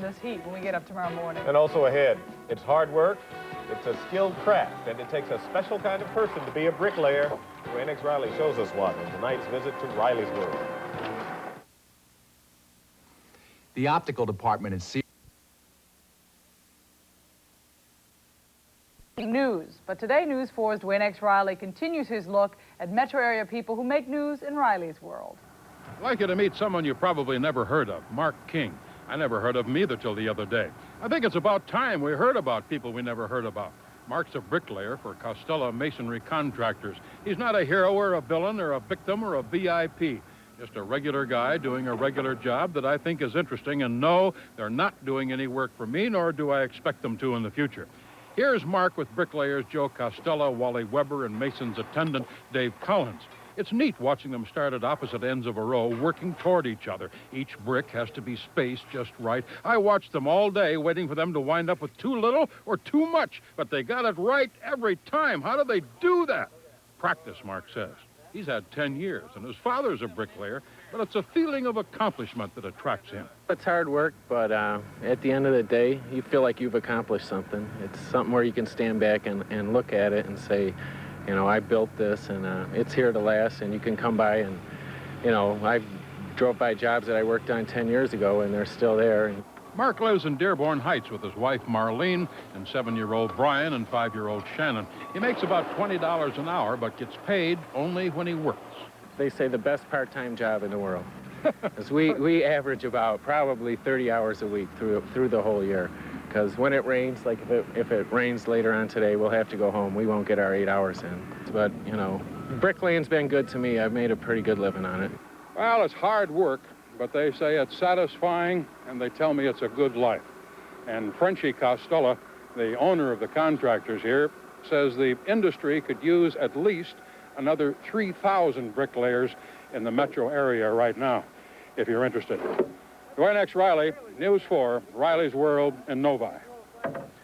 this heat when we get up tomorrow morning. And also ahead, it's hard work, it's a skilled craft, and it takes a special kind of person to be a bricklayer. Dwayne X. Riley shows us what in tonight's visit to Riley's World. The optical department is News. But today, News 4's Dwayne X. Riley continues his look at metro area people who make news in Riley's world. I'd like you to meet someone you probably never heard of, Mark King. I never heard of him either till the other day. I think it's about time we heard about people we never heard about. Mark's a bricklayer for Costello Masonry Contractors. He's not a hero or a villain or a victim or a VIP. Just a regular guy doing a regular job that I think is interesting, and no, they're not doing any work for me, nor do I expect them to in the future. Here's Mark with bricklayers Joe Costello, Wally Weber, and Mason's attendant, Dave Collins. It's neat watching them start at opposite ends of a row, working toward each other. Each brick has to be spaced just right. I watched them all day, waiting for them to wind up with too little or too much, but they got it right every time. How do they do that? Practice, Mark says. He's had 10 years, and his father's a bricklayer, but it's a feeling of accomplishment that attracts him. It's hard work, but at the end of the day, you feel like you've accomplished something. It's something where you can stand back and look at it and say, you know, I built this, and it's here to last, and you can come by and, you know, I drove by jobs that I worked on 10 years ago, and they're still there. Mark lives in Dearborn Heights with his wife, Marlene, and 7-year-old Brian and 5-year-old Shannon. He makes about $20 an hour, but gets paid only when he works. They say the best part-time job in the world. Because we average about probably 30 hours a week through the whole year. Because when it rains, like if it rains later on today, we'll have to go home. We won't get our 8 hours in. But, you know, bricklaying's been good to me. I've made a pretty good living on it. Well, it's hard work, but they say it's satisfying, and they tell me it's a good life. And Frenchie Costello, the owner of the contractors here, says the industry could use at least another 3,000 bricklayers in the metro area right now, if you're interested. Dwayne X. Riley, News 4, Riley's World in Novi.